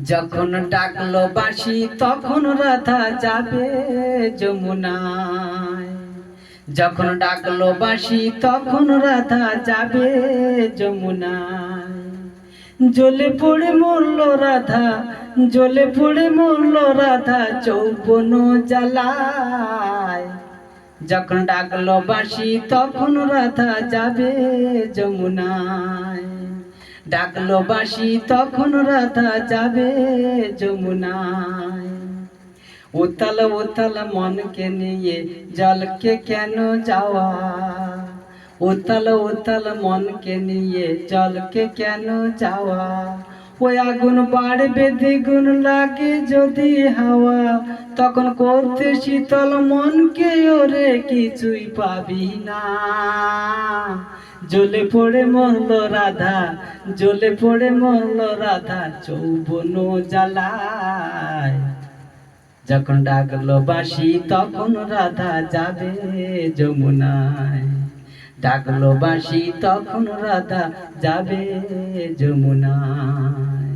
যখন ডাকলো বাঁশি তখন রাধা যাবে যমুনায়। যখন ডাকলো বাঁশি তখন রাধা যাবে যমুনায়। জ্বলে পড়ে মরল রাধা, জ্বলে পড়ে মরল রাধা যৌবন জ্বালায়। যখন ডাকলো বাঁশি তখন রাধা যাবে যমুনায়। ডাকলো বাঁশি তখন রাধা যাবে যমুনায়। উতাল উতাল মনকে নিয়ে জলকে কেন যাওয়া, উতাল উতাল মনকে নিয়ে জলকে কেন যাওয়া। ওই আগুন বাড়বে দ্বিগুণ লাগে যদি হাওয়া, তখন করতে শীতল মনকে ওরে কিছুই পাবি না। জ্বলে পড়ে মরল রাধা, জ্বলে পড়ে মরল রাধা যৌবন জ্বালায়। যখন ডাকলো বাঁশি তখন রাধা যাবে যমুনায়। ডাকলো বাঁশি তখন রাধা যাবে যমুনায়।